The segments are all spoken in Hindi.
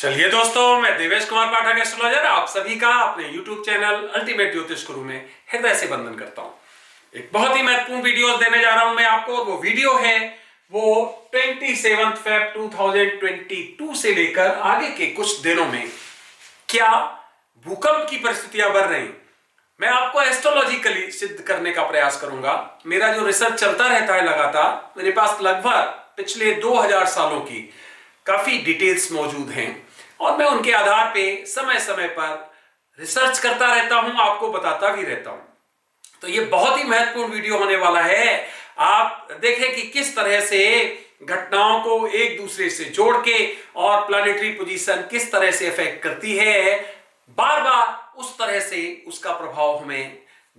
चलिए दोस्तों, मैं देवेश कुमार पाठक एस्ट्रोलॉजर आप सभी का अपने YouTube चैनल अल्टीमेट ज्योतिष गुरु में हृदय से वंदन करता हूं। एक बहुत ही महत्वपूर्ण वीडियो देने जा रहा हूं मैं आपको, और वो वीडियो है वो 27 फेब 2022 से लेकर आगे के कुछ दिनों में क्या भूकंप की परिस्थितियां बढ़ रही, मैं आपको एस्ट्रोलॉजिकली सिद्ध करने का प्रयास करूंगा। मेरा जो रिसर्च चलता रहता है लगातार, मेरे पास लगभग पिछले 2000 सालों की काफी डिटेल्स मौजूद हैं और मैं उनके आधार पे समय समय पर रिसर्च करता रहता हूं, आपको बताता भी रहता हूं। तो ये बहुत ही महत्वपूर्ण वीडियो होने वाला है। आप देखें कि किस तरह से घटनाओं को एक दूसरे से जोड़ के और प्लैनेटरी पोजीशन किस तरह से इफेक्ट करती है, बार बार उस तरह से उसका प्रभाव हमें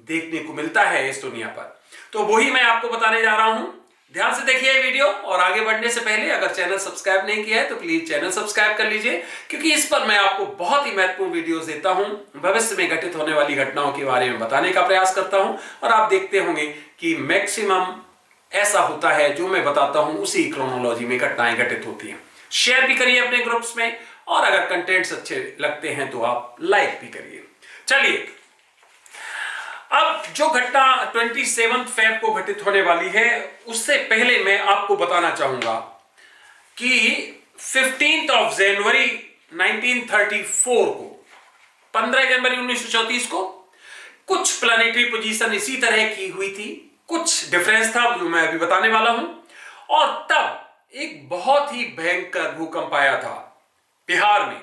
देखने को मिलता है इस दुनिया पर। तो वही मैं आपको बताने जा रहा हूं। ध्यान से देखिए वीडियो, और आगे बढ़ने से पहले अगर चैनल सब्सक्राइब नहीं किया है तो प्लीज चैनल सब्सक्राइब कर लीजिए, क्योंकि इस पर मैं आपको बहुत ही महत्वपूर्ण वीडियोस देता हूं, भविष्य में घटित होने वाली घटनाओं के बारे में बताने का प्रयास करता हूं। और आप देखते होंगे कि मैक्सिमम ऐसा होता है जो मैं बताता हूं उसी क्रोनोलॉजी में घटनाएं घटित होती हैं। शेयर भी करिए अपने ग्रुप्स में, और अगर कंटेंट्स अच्छे लगते हैं तो आप लाइक भी करिए। चलिए, अब जो घटना 27 फेब को घटित होने वाली है, उससे पहले मैं आपको बताना चाहूंगा कि 15 जनवरी 1934 को, 15 जनवरी 1934 को कुछ प्लैनेटरी पोजीशन इसी तरह की हुई थी। कुछ डिफरेंस था जो मैं अभी बताने वाला हूं। और तब एक बहुत ही भयंकर भूकंप आया था बिहार में।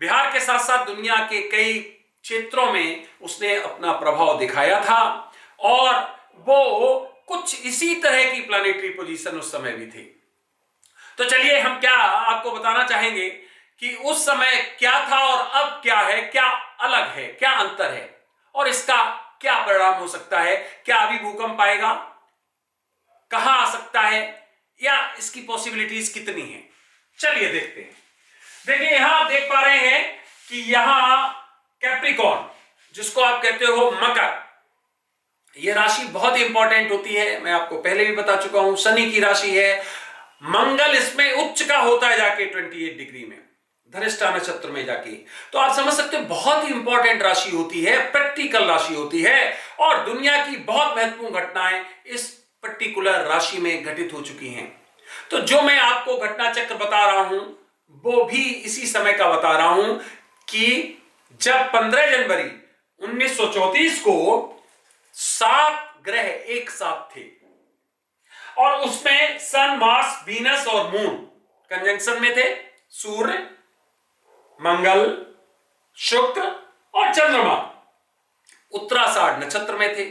बिहार के साथ साथ दुनिया के कई क्षेत्रों में उसने अपना प्रभाव दिखाया था, और वो कुछ इसी तरह की प्लैनेटरी पोजीशन उस समय भी थी। तो चलिए, हम क्या आपको बताना चाहेंगे कि उस समय क्या था और अब क्या है, क्या अलग है, क्या अंतर है, और इसका क्या परिणाम हो सकता है। क्या अभी भूकंप आएगा, कहां आ सकता है, या इसकी पॉसिबिलिटीज कितनी है, चलिए देखते हैं। देखिए, यहां आप देख पा रहे हैं कि यहां कैप्रिकॉर्न, जिसको आप कहते हो मकर, यह राशि बहुत ही इंपॉर्टेंट होती है। मैं आपको पहले भी बता चुका हूं, शनि की राशि है। मंगल इसमें उच्च का होता है जाके 28 डिग्री में, धनिष्ठा नक्षत्र में जाके। तो आप समझ सकते हो बहुत ही इंपॉर्टेंट राशि होती है, प्रैक्टिकल राशि होती है, और दुनिया की बहुत महत्वपूर्ण घटनाएं इस पर्टिकुलर राशि में घटित हो चुकी हैं। तो जो मैं आपको घटना चक्र बता रहा हूं वो भी इसी समय का बता रहा हूं कि जब 15 जनवरी 1934 को 7 ग्रह एक साथ थे, और उसमें सन, मार्स, वीनस और मून कंजंक्शन में थे। सूर्य, मंगल, शुक्र और चंद्रमा उत्तराषाढ़ नक्षत्र में थे,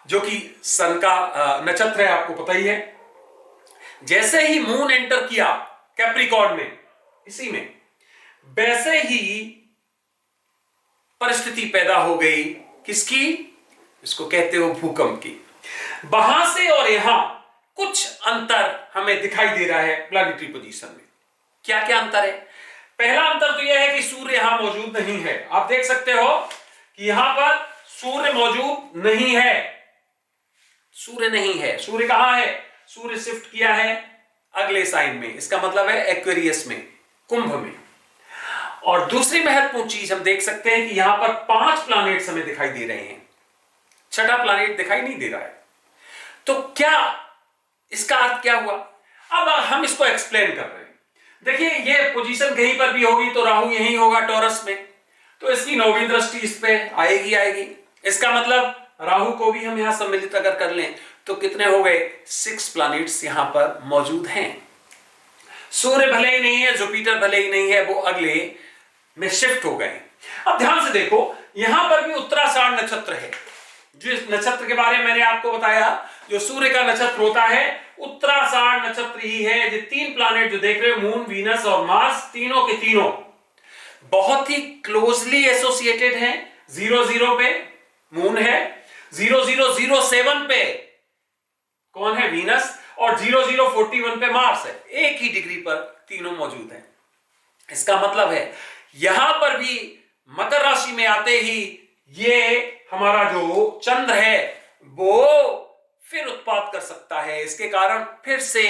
जो कि सन का नक्षत्र है, आपको पता ही है। जैसे ही मून एंटर किया कैप्रिकॉर्न में, इसी में, वैसे ही परिस्थिति पैदा हो गई किसकी, इसको कहते हो भूकंप की। वहां से और यहां कुछ अंतर हमें दिखाई दे रहा है प्लैनेटरी पोजीशन में। क्या क्या अंतर है? पहला अंतर तो यह है कि सूर्य यहां मौजूद नहीं है। आप देख सकते हो कि यहां पर सूर्य मौजूद नहीं है। सूर्य नहीं है। सूर्य कहां है? सूर्य शिफ्ट किया है अगले साइन में, इसका मतलब है एक्वेरियस में, कुंभ में। और दूसरी महत्वपूर्ण चीज हम देख सकते हैं कि यहां पर 5 प्लैनेट्स हमें दिखाई दे रहे हैं, छठा प्लैनेट दिखाई नहीं दे रहा है। तो क्या इसका अर्थ क्या हुआ? अब हम इसको एक्सप्लेन कर रहे हैं। देखिए, ये पोजीशन कहीं पर भी होगी तो राहु यहीं होगा टॉरस में, तो इसकी नौवीं दृष्टि इस पे आएगी। इसका मतलब राहु को भी हम यहां सम्मिलित अगर कर लें तो कितने हो गए? 6 प्लैनेट्स यहां पर मौजूद हैं। सूर्य भले ही नहीं है, जुपिटर भले ही नहीं है, वो अगले में शिफ्ट हो गए। अब ध्यान से देखो, यहां पर भी उत्तराषाढ़ नक्षत्र है। जो इस नक्षत्र के बारे में मैंने आपको बताया, जो सूर्य का नक्षत्र होता है उत्तराषाढ़ नक्षत्र ही है। ये 3 प्लैनेट जो देख रहे हो, मून, वीनस और मार्स, तीनों के तीनों बहुत ही क्लोजली एसोसिएटेड हैं। 00 पे मून है, 0007 पे कौन है? वीनस, और 0041 पे मार्स है। एक ही डिग्री पर तीनों मौजूद हैं। इसका मतलब है यहां पर भी मकर राशि में आते ही ये हमारा जो चंद्र है वो फिर उत्पात कर सकता है। इसके कारण फिर से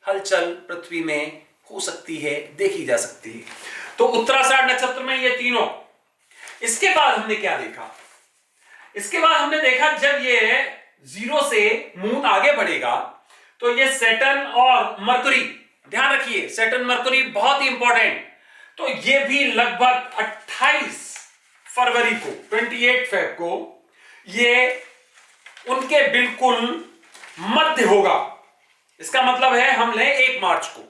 हलचल पृथ्वी में हो सकती है, देखी जा सकती है। तो उत्तराषाढ़ नक्षत्र में ये तीनों। इसके बाद हमने क्या देखा? इसके बाद हमने देखा जब ये 0 से मून आगे बढ़ेगा तो ये सैटर्न और मरकुरी, ध्यान रखिए सैटर्न मरकुरी बहुत ही इंपॉर्टेंट, तो ये भी लगभग 28 फरवरी को 28 फेब को ये उनके बिल्कुल मध्य होगा। इसका मतलब है हम लें 1 मार्च को,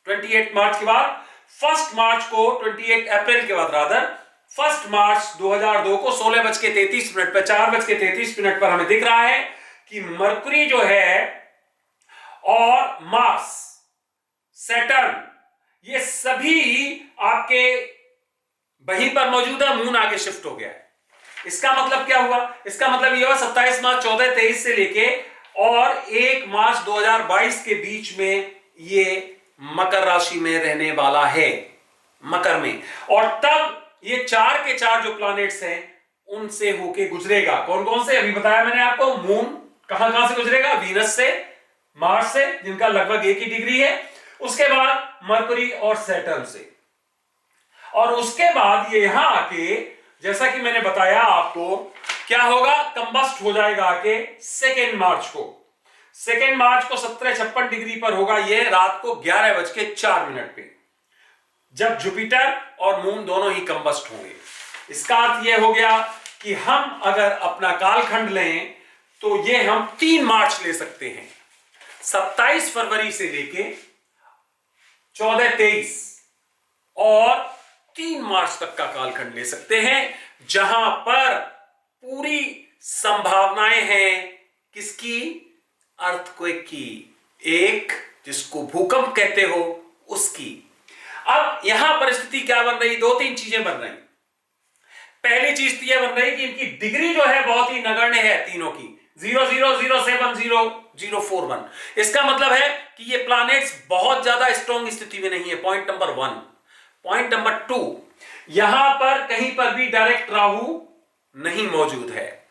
28 मार्च के बाद 1 मार्च को, 28 अप्रैल के बाद रादर 1 मार्च 2002 को 16:33 पर 4:33 पर हमें दिख रहा है कि मरकुरी जो है और मार्स, सैटर्न, ये सभी आपके वहीं पर मौजूद है, मून आगे शिफ्ट हो गया है। इसका मतलब क्या हुआ? इसका मतलब यह हुआ 27 मार्च 1423 से लेके और 1 मार्च 2022 के बीच में ये मकर राशि में रहने वाला है, मकर में। और तब ये 4 के 4 जो प्लैनेट्स हैं उनसे होके गुजरेगा। कौन कौन से? अभी बताया मैंने आपको। मून कहां कहां से गुजरेगा? वीनस से, मार्स से, जिनका लगभग 1 ही डिग्री है, उसके बाद मरकुरी और सैटर्न से, और उसके बाद ये यहां आके जैसा कि मैंने बताया आपको क्या होगा, कंबस्ट हो जाएगा आके 2 मार्च को। 2 मार्च को 1756 डिग्री पर होगा ये रात को 11:04 पे, जब जुपिटर और मून दोनों ही कंबस्ट होंगे। इसका अर्थ यह हो गया कि हम अगर अपना कालखंड लें तो ये हम 3 मार्च ले सकते हैं, 27 फरवरी से लेके 1423 और 3 मार्च तक का कालखंड ले सकते हैं, जहां पर पूरी संभावनाएं हैं किसकी? अर्थक्वेक की, एक जिसको भूकंप कहते हो उसकी। अब यहां परिस्थिति क्या बन रही? 2-3 चीजें बन रही। पहली चीज तो यह बन रही कि इनकी डिग्री जो है बहुत ही नगण्य है तीनों की, 00070041। इसका मतलब है कि ये प्लैनेट्स बहुत ज्यादा स्ट्रॉन्ग स्थिति में नहीं है, पॉइंट नंबर 1। पॉइंट नंबर 2, यहां पर कहीं पर भी डायरेक्ट राहु नहीं मौजूद है।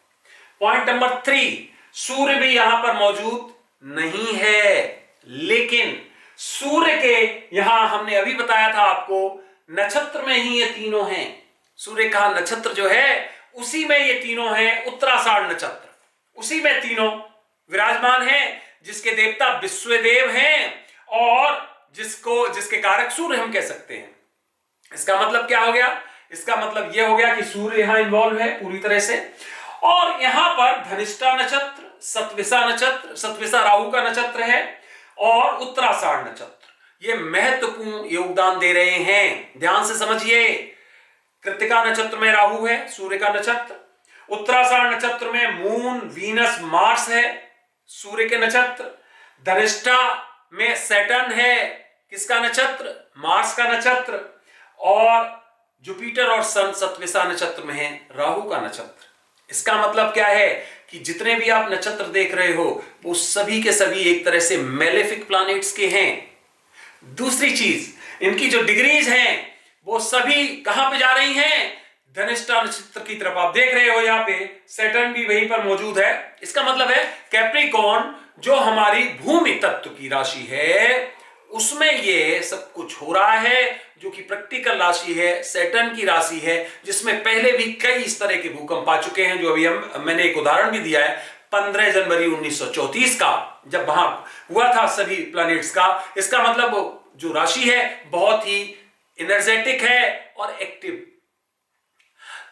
पॉइंट नंबर 3, सूर्य भी यहां पर मौजूद नहीं है, लेकिन सूर्य के यहां हमने अभी बताया था आपको नक्षत्र में ही ये तीनों हैं। सूर्य का नक्षत्र जो है उसी में ये तीनों हैं, उत्तराषाढ़ नक्षत्र, उसी में तीनों विराजमान हैं, जिसके देवता विश्वदेव हैं और जिसके कारक सूर्य हम कह सकते हैं। इसका मतलब क्या हो गया? इसका मतलब यह हो गया कि सूर्य यहां इन्वॉल्व है पूरी तरह से, और यहां पर धनिष्ठा नक्षत्र, सतविसा नक्षत्र, सतविसा राहु का नक्षत्र है, और उत्तराषाढ़ नक्षत्र ये महत्वपूर्ण योगदान दे रहे हैं। ध्यान से समझिए, कृत्तिका नक्षत्र में राहु है, सूर्य का नक्षत्र। उत्तराषाढ़ नक्षत्र में मून, वीनस, मार्स है, सूर्य के नक्षत्र। धनिष्ठा में सैटर्न है, किसका नक्षत्र? मार्स का नक्षत्र। और जुपिटर और सन सतविसा नक्षत्र में है, राहु का नक्षत्र। इसका मतलब क्या है कि जितने भी आप नक्षत्र देख रहे हो वो सभी के सभी एक तरह से मेलेफिक प्लैनेट्स के हैं। दूसरी चीज, इनकी जो डिग्रीज हैं वो सभी कहां पे जा रही हैं? धनिष्ठा नक्षत्र की तरफ। आप देख रहे हो यहां पे सैटर्न भी वहीं पर मौजूद है। इसका मतलब है कैप्रिकॉर्न जो हमारी भूमि तत्व की राशि है उसमें ये सब कुछ हो रहा है, जो कि प्रैक्टिकल राशि है, सैटर्न की राशि है, जिसमें पहले भी कई इस तरह के भूकंप आ चुके हैं, जो अभी मैंने एक उदाहरण भी दिया है 15 जनवरी 1934 का, जब वहां हुआ था सभी प्लैनेट्स का। इसका मतलब जो राशि है बहुत ही एनर्जेटिक है और एक्टिव।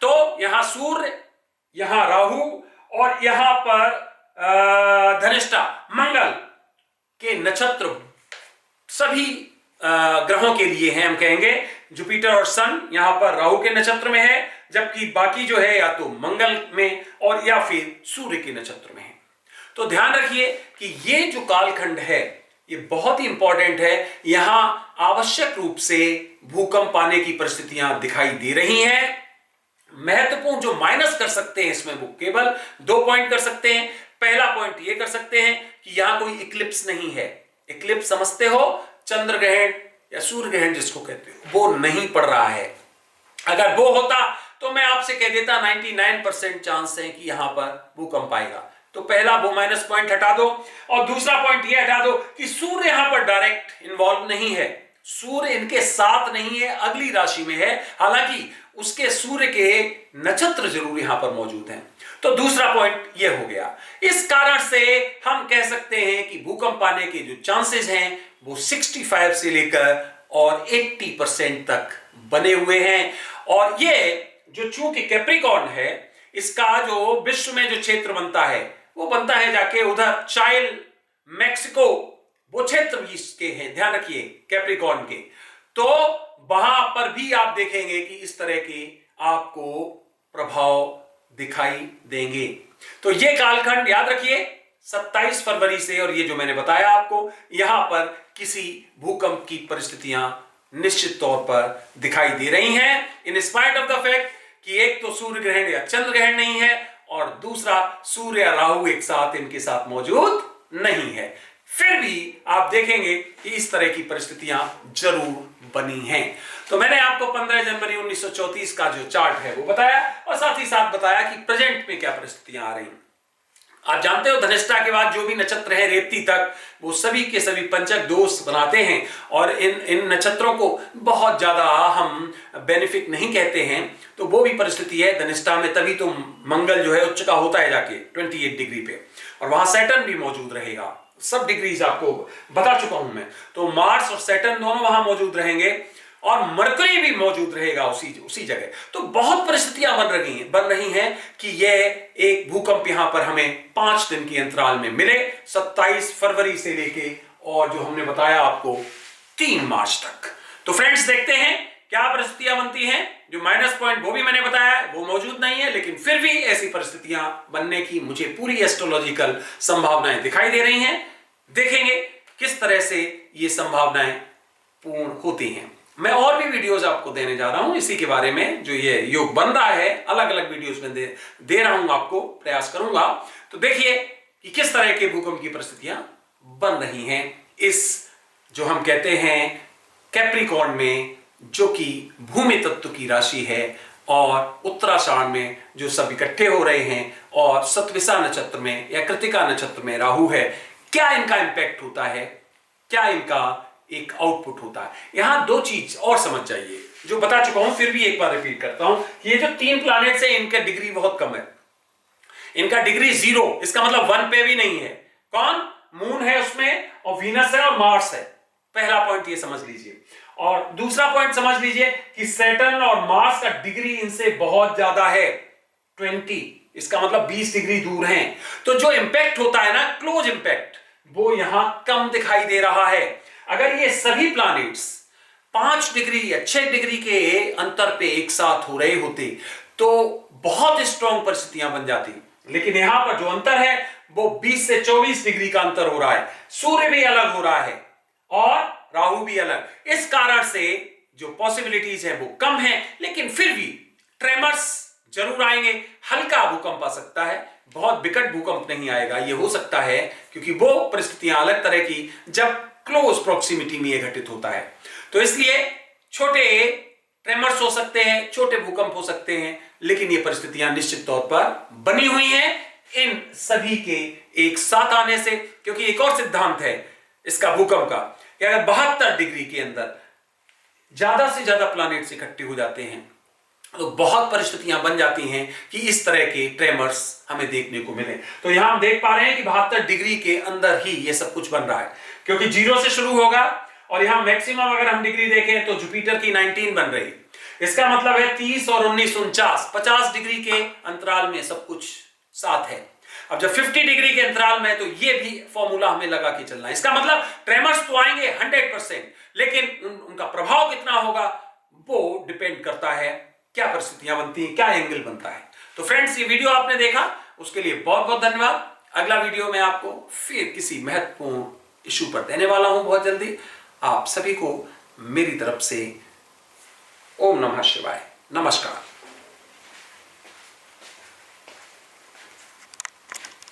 तो यहां सूर्य, यहां राहु और यहां पर धनिष्ठा, मंगल के नक्षत्र सभी ग्रहों के लिए हैं। हम कहेंगे जुपिटर और सन यहां पर राहु के नक्षत्र में है, जबकि बाकी जो है या तो मंगल में और या फिर सूर्य के नक्षत्र में है। तो ध्यान रखिए कि ये जो कालखंड है ये बहुत ही इंपॉर्टेंट है। यहां आवश्यक रूप से भूकंप आने की परिस्थितियां दिखाई दे रही हैं। महत्वपूर्ण जो माइनस कर सकते हैं इसमें वो केवल 2 पॉइंट कर सकते हैं। पहला पॉइंट ये कर सकते हैं कि यहां कोई इक्लिप्स नहीं है। इक्लिप्स समझते हो? चंद्र ग्रहण या सूर्य ग्रहण जिसको कहते हो, वो नहीं पड़ रहा है। अगर वो होता तो मैं आपसे कह देता 99% चांस है कि यहां पर भूकंप आएगा। तो पहला वो माइनस पॉइंट हटा दो, और दूसरा पॉइंट ये हटा दो कि सूर्य यहां पर डायरेक्ट इन्वॉल्व नहीं है। सूर्य इनके साथ नहीं है, अगली राशि में है, हालांकि उसके सूर्य के नक्षत्र जरूर यहां पर मौजूद हैं। तो दूसरा पॉइंट यह हो गया। इस कारण से हम कह सकते हैं कि भूकंप आने के जो चांसेस हैं वो 65 से लेकर और 80% तक बने हुए हैं। और ये जो चूंकि कैप्रिकॉर्न है, इसका जो विश्व में जो क्षेत्र बनता है वो बनता है जाके उधर चाइल, मैक्सिको, वो क्षेत्र भी इसके हैं, ध्यान रखिए, कैप्रिकॉर्न के। तो वहां पर भी आप देखेंगे कि इस तरह के आपको प्रभाव दिखाई देंगे। तो ये कालखंड याद रखिए 27 फरवरी से, और ये जो मैंने बताया आपको, यहां पर किसी भूकंप की परिस्थितियां निश्चित तौर पर दिखाई दे रही हैं, in spite of the fact कि एक तो सूर्य ग्रहण या चंद्र ग्रहण नहीं है, और दूसरा सूर्य या राहु एक साथ इनके साथ मौजूद नहीं है। फिर भी आप देखेंगे कि इस तरह की परिस्थितियां जरूर बनी हैं। तो मैंने आपको 15 जनवरी 1934 का जो चार्ट है वो बताया, और साथ ही साथ बताया कि प्रेजेंट में क्या परिस्थितियां आ रही हैं। आप जानते हो धनिष्ठा के बाद जो भी नक्षत्र है रेवती तक, वो सभी के सभी पंचक दोष बनाते हैं, और इन नक्षत्रों को बहुत ज्यादा हम बेनिफिट नहीं कहते हैं। तो वो भी परिस्थिति है धनिष्ठा में, तभी तो मंगल जो है उच्च का होता है जाके 28 डिग्री पे, और वहां सैटर्न भी मौजूद रहेगा। सब डिग्रीज आपको बता चुका हूं मैं। तो मार्स और सैटर्न दोनों वहां मौजूद रहेंगे, और मरकरी भी मौजूद रहेगा उसी जगह। तो बहुत परिस्थितियां बन रही हैं कि यह एक भूकंप यहां पर हमें 5 दिन के अंतराल में मिले, 27 फरवरी से लेके और जो हमने बताया आपको 3 मार्च तक। तो फ्रेंड्स देखते हैं क्या परिस्थितियां बनती हैं। जो माइनस पॉइंट वो भी मैंने बताया वो मौजूद नहीं है, लेकिन फिर भी ऐसी परिस्थितियां बनने की मुझे पूरी एस्ट्रोलॉजिकल संभावनाएं दिखाई दे रही हैं। देखेंगे किस तरह से ये संभावनाएं पूर्ण होती हैं। मैं और भी वीडियोस आपको देने जा रहा हूं इसी के बारे में, जो ये योग बन रहा है, अलग अलग वीडियोस में दे रहा हूं आपको, प्रयास करूंगा। तो देखिए कि किस तरह के भूकंप की परिस्थितियां बन रही हैं इस जो हम कहते हैं कैप्रिकॉर्न में, जो कि भूमि तत्व की राशि है, और उत्तराषाढ़ में जो सब इकट्ठे हो रहे हैं, और सतविसा नक्षत्र में या कृतिका नक्षत्र में राहु है। क्या इनका इंपैक्ट होता है, क्या इनका एक आउटपुट होता है। यहां 2 चीज और समझ जाइए जो बता चुका हूं, फिर भी एक बार रिपीट करता हूं। ये जो 3 प्लैनेट्स हैं इनका डिग्री बहुत कम है, इनका डिग्री 0, इसका मतलब 1 पे भी नहीं है। कौन? मून है उसमें, और वीनस है, और मार्स है। पहला पॉइंट ये समझ लीजिए। और दूसरा पॉइंट समझ लीजिए कि सैटर्न और मार्स का डिग्री इनसे बहुत ज्यादा है, 20, इसका मतलब 20 डिग्री दूर हैं। तो जो इंपैक्ट होता है ना, क्लोज इंपैक्ट, वो यहां कम दिखाई दे रहा है। अगर ये सभी प्लैनेट्स 5 डिग्री या 6 डिग्री के अंतर पे एक साथ हो रहे होते तो बहुत स्ट्रॉन्ग परिस्थितियां बन जाती, लेकिन यहां पर जो अंतर है वो 20 से 24 डिग्री का अंतर हो रहा है। सूर्य भी अलग हो रहा है और राहु भी अलग। इस कारण से जो पॉसिबिलिटीज है वो कम है, लेकिन फिर भी ट्रेमर्स जरूर आएंगे। हल्का भूकंप आ सकता है, बहुत विकट भूकंप नहीं आएगा। ये हो सकता है क्योंकि वो परिस्थितियां अलग तरह की जब क्लोज प्रॉक्सिमिटी में यह घटित होता है। तो इसलिए छोटे ट्रेमर्स हो सकते हैं, छोटे भूकंप हो सकते हैं, लेकिन ये परिस्थितियां निश्चित तौर पर बनी हुई हैं इन सभी के एक साथ आने से। क्योंकि एक और सिद्धांत है इसका भूकंप का कि अगर 72 डिग्री के अंदर ज्यादा से ज्यादा प्लैनेट्स इकट्ठे हो जाते हैं तो बहुत परिस्थितियां बन जाती हैं कि इस तरह के ट्रेमर्स हमें देखने को मिले। तो यहां हम देख पा रहे हैं कि 72 डिग्री के अंदर ही ये सब कुछ बन रहा है, क्योंकि 0 से शुरू होगा, और यहां मैक्सिमम अगर हम डिग्री देखें तो जुपिटर की 19 बन रही। इसका मतलब है 30 और 19 49, 50 डिग्री के अंतराल में सब कुछ साथ है। अब जब 50 डिग्री के अंतराल में, तो ये भी फॉर्मूला हमें लगा के चलना है। इसका मतलब ट्रेमर्स तो आएंगे 100%, लेकिन उनका प्रभाव कितना होगा वो डिपेंड करता है क्या परिस्थितियां बनती हैं, क्या एंगल बनता है। तो फ्रेंड्स, ये वीडियो आपने देखा उसके लिए बहुत बहुत धन्यवाद। अगला वीडियो में आपको फिर किसी महत्वपूर्ण इशू पर देने वाला हूं बहुत जल्दी। आप सभी को मेरी तरफ से ओम नमः शिवाय, नमस्कार।